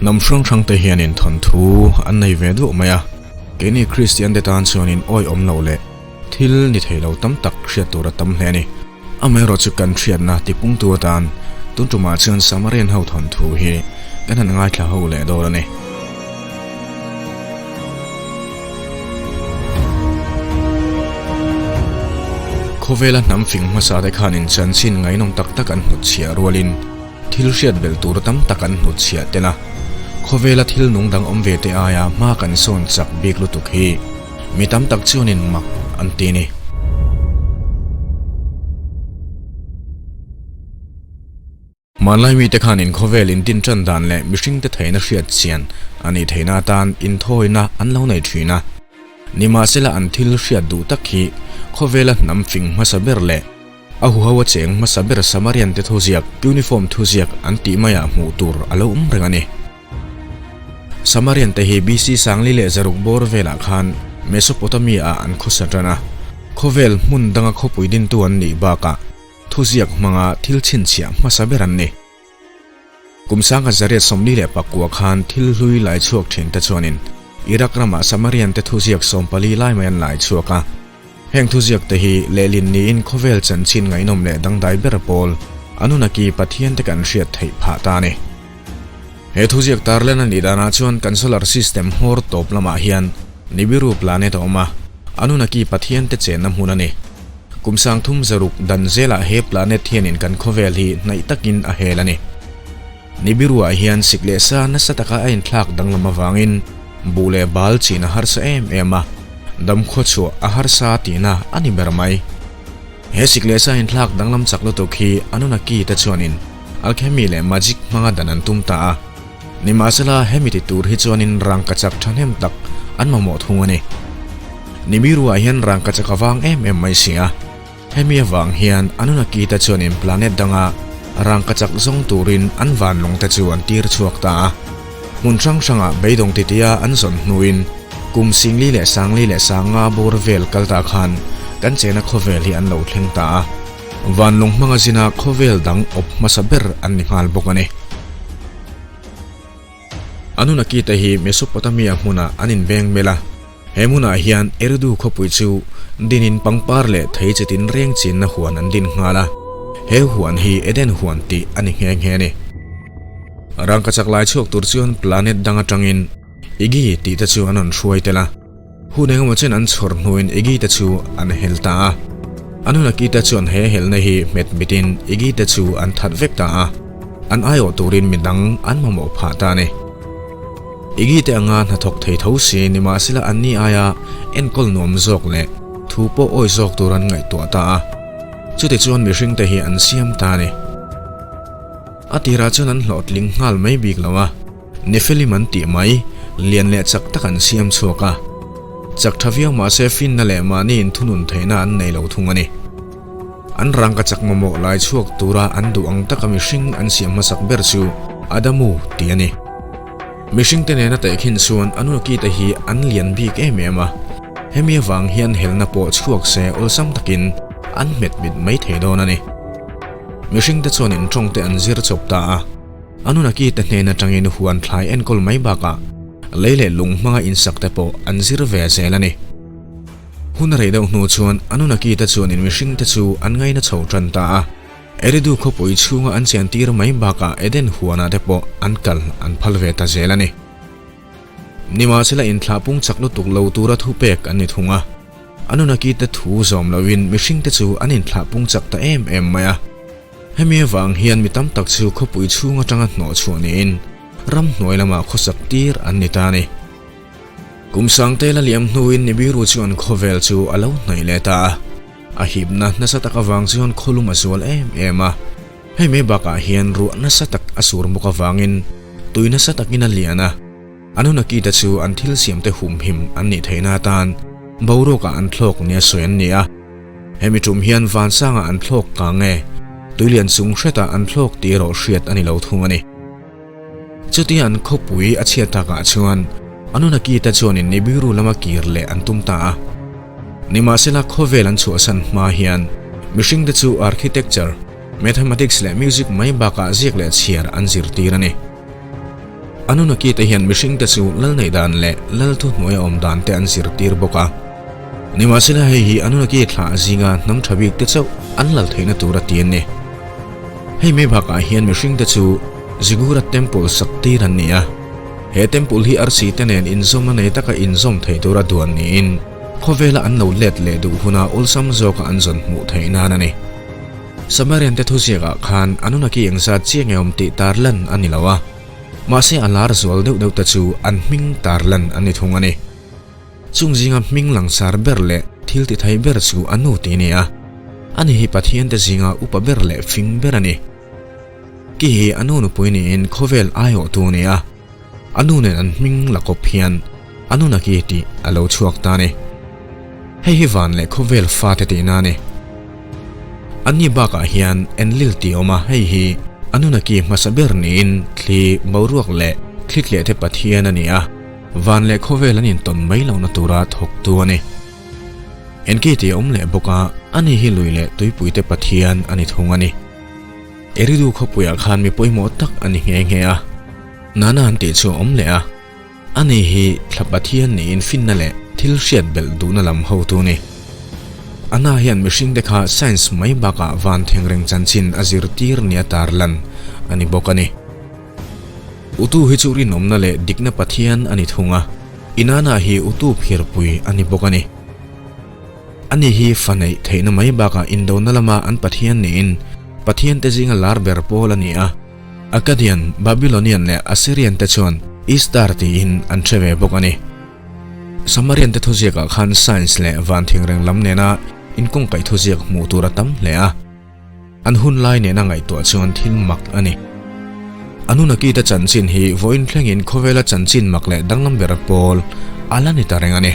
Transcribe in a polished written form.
นำช่วงช่างเตียนินทนทูอันในเวดูไหมอะเกนี่คริสเตียนเดตานส่วนนินอ้อยอมเหล่าเละทิลนิเทเราตั้มตักเชียตัวตั้มเลนี่อเมริกันเชียนะติปุ่งตัวตานตุนจุมาเชิญสามาเรียนเฮาทนทูฮีกันนั่นง่ายแค่เฮาเละโดนนี่โคเวลน้ำฟิงมาสาได้ขานินจันชินไงนองตักตักันหุดเชียรัวลินทิลเชียดเบลตูรตั้มตักันหุดเชียเตนะโคเวลทิลนงดังอมเวเตอายามากันโซนจักบิกลุตุกฮีมีตั้มตักชิวนินมักอันตีนี่มาไล่มีแต่ขานินโคเวลินดินจันดานเละมิชิงแต่ไทยนักเชียดเชียนอันนี้ไทยนาตานอินโทยนะอันเล่าในทีนะนิมาเซลอันทิลเชียดดูตักฮีโคเวลน้ำฟิงมาสเบร์เละอาหัวเจงมาสเบร์สมาเรียนเตทุเซียกยูนิฟอร์มทุเซียกอันตีมายามูตูร์อาลูเริงอันนี้สมาเรียนเตฮีบีซีสังลิเลจารุกบอร์เวลาขันเมโสโปตามีอาอันคุสัตนะโคเวลมุนดังขบุยดินตัวนี้บากะทุเซียกมังอาทิลชินเชียมาสเบรันนี้กุมสังกัจเรียสมลิเลปักกัวขันทิลลุยไลชวกเทนเตจวนินอิรักรามาสมาเรียนเตทุเซียกสมปลีไลมายันไลชวกะแห่งทุเซียกเตฮีเลลินนี้อินโคเวลจันชินไงนมเลดังไดเบร์ปอลอนุนักีปะเทียนเตกันเชียดไทยผาตานีเฮทุเซียกตาร์เลนันอิดานาชวนกันโซลาร์ซิสเต็มฮอร์ตบลามาเฮียนนิบิรูพลาเนตออกมาอนุนักีปะเทียนเตเจนน้ำหูนันนี่กุมสังทุ่มจรุกดันเซลาเฮพลาเนตเทียนินกันโคเวลฮีในตักินอาเฮลันนี่นิบิรูอาเฮียนสิกเลซานัสตะกาอินทลักดังลำมาวางอินบูเลบาลจีนฮาร์สเอมาดัมขดชัวอาหารสาตีนาอันนี้เบอร์ไม่เฮสิกเลซาอินทลักดังลำจักลุตุกีอนุนักีเตจวนินอัลเคมีเลมาจิกมังดันันตุมตานิมาเซลาเฮมิติตูร์ฮิจวนินรังกัจักทันเฮมตักอันมาหมดหัวนี่นิบิรูอาเฮียนรังกัจักวางไม่เสียเฮมีวางเฮียนอนุนักีเตจวนินพลาเนตดังอารังกัจักซงตูรินอันวันลงเตจวนตีร์ชวกตามุนช่างช่างเบยดงติติยาอันสนนุอินกุมสิงลีเลสังลีเลสังอาบูร์เวลกัลตาขันกันเจนักโคเวลฮีอันเหลาเทงตาวันลงมังจินาโคเวลดังอบมาสเบร์อันนิฮัลบุกันเนอนุนักีเตฮีเมสุปตามีอามุนาอันอินเวงเมลาเฮมุนาฮีอันเอรดูขบุยจูดินินปังปาร์เลไทยจิตินเรียงจินนะหัวนันดินงาลาเฮหัวฮีเอเดนหัวตีอันนิเฮงเฮเนรังกัจักลายชกตุรจิอนพลาเนตดังจังอินอีกีตีตะจูอันนั้นช่วยเตละหูเนงมันเช่นอันชอร์นุอินอีกีตะจูอันเฮลตาอันนู้นกีตะจูอันเฮลในฮีเม็ดบิดินอีกีตะจูอันทัดเวกตาอันไอโอตูรินมิดังอันมาโมพาตาเนอีกีเตงานหัดทกเทยทาวซีนิมาสิละอันนี้อายาเอ็นกอลนวมจอกเล่ทูโปโอยจอกตูรันไงตัวตาจุดที่จวนมิริงเตฮีอันเซียมตาเนอติราชนั้นหลอดลิงฮัลไม่บิกแล้ววะเนฟลิมันตีไม่เลียนเละจักตะกันเสียมชัวกะจักทวีมาเซฟินนั่นแหละมานี่อินทุนุนเทน่าอันในเหล่าทุ่งอันนี้อันรังกจักมโมลายช่วงตุระอันดูอังตะกมิชิงอันเสียมมาสักเบอร์ชูอาดามูตีอันนี้มิชิงเตเนน่าแต่ขินส่วนอนุกีตะฮีอันเลียนบีกเมาเฮมีวังเฮียนเฮลนาโปช่วงเซอลซัมตะกินอันเม็ดบิดไม่เทโดนันนี้มิชิงเตชวนินตรงเตอันซิร์จบตาอนุนักีเตเนน่าจังอินหัวนทลายเอ็นกอลไม่บากะเล่ลุงมังอินสักเตปอันซิร์เวเซลันนี่หุ่นเรดนูชวนอนุนักีเตชวนินมิชิงเตชูอันไงน่าชาวจันตาเอริดูขบุยชูงอันเซียนตีร์ไม่บากะเอเดนหัวนาเตปอันกัลอันพัลเวตาเซลันนี่นิมาเซลอินทลาปุงจักลุตุกเลวตูระทุเปกอันนิทุงะอนุนักีเตทูซอมลาวินมิชิงเตชูอันอินทลาปุงจักตามายาเฮมีวังเฮียนมีตั้มตักชิวขบุยชูงจังอันหนอชวนินรำหน่วยละมาขสักตีร์อันนิตานีกุมสังเตลเลียมนุอินนิบิรูชวนโคเวลชูอาลาวในเลตาอาหิบนะนัสตักวังชวนโคลุมาสวลมาให้เมบักอาเฮียนรัวนัสตักอสูรมุกวังอินตุยนัสตักินัลเลียนะอนุนักีตชูอันทิลเสียมเตหุมหิมอันนิเทนาตานบาวโรกอันทลกเนียสวยเนียให้มีจุมเฮียนวานสร้างอันทลกกางเงตุยเลียนสูงเชตอันทลกตีโรเชียดอันนิเหลาทุงอันนี้จุดที่อันขบุยอาเชียตากาชวนอนุนักีตชวนินนิบิรูลามากีร์เลอันตุมตานิมาเซลาโคเวลันชัวสันมาเฮียนมิชิงเตชูอาร์คิเทคเจอร์แมทเทอร์ติกส์และมิวสิกไม่บากาเซียกเลเชียร์อันซิร์ตีรันนี่ อ anu na kita hian mishing te chu lal nei dan le lal thu hnuai om dan te an sir tir boka nima sila hei hi anu na ki thla zinga nam thabik te chau an lal theina tura tian ne hei me bhaka hian mishing te chu Zigura temple sakti ran nia he temple hi arsi tenen inzom na nei taka inzom thei tura duan ni in khovela an lo let le du huna ulsam zoka anzon mu theina na ni samarian te thusiaka khan anu na ki engsa chiengem ti tarlan anilawa mase alar zol deuh deuh ta chu an hming tarlan ani thungani chungzinga hming langsar berle thil ti thai ber chu anu ti nia ani hi pathian te zinga upa berle fing berani ki hi anu nu puini in khovel ayo tu nia anu nen an hming lakop hian anu na ki ti alo chuak ta ni hei hi van le khovel fa te ti na ni ani baka hian enlil ti oma hei hi anu na ki masaber ni in thli boruak le thlitle the pathian ani a van le khovel anin ton mai lo na tura thok tu ani en ki ti om le boka ani hi luile tuipui te pathian ani thungani eridu khopuya khan mi poimo tak ani nge a nana an ti chu om le a ani hi thlapathian ni in finna le thil hriat bel du na lam ho tu ni ana hian mishing dekha science mai baka van thengreng chanchin azir tir nia tarlan ani bokani utu hi chu ri nomna le dikna pathian ani thunga inana hi utu phirpui ani bokani ani hi fanei theina mai baka indo nalama an pathian ni in pathian te zinga lar ber polania Akkadian Babylonian le Assyrian te chon Istar ti in an theve bokani Samarian te thuziaka khan science le van thingreng lam nena in kong kai thuziak mu tura tam le a an hun lai ne na ngai to chuan thil mak ani anu na ki ta chanchin hi voin thlengin khovela chanchin mak le danglam ber pol alani tareng ani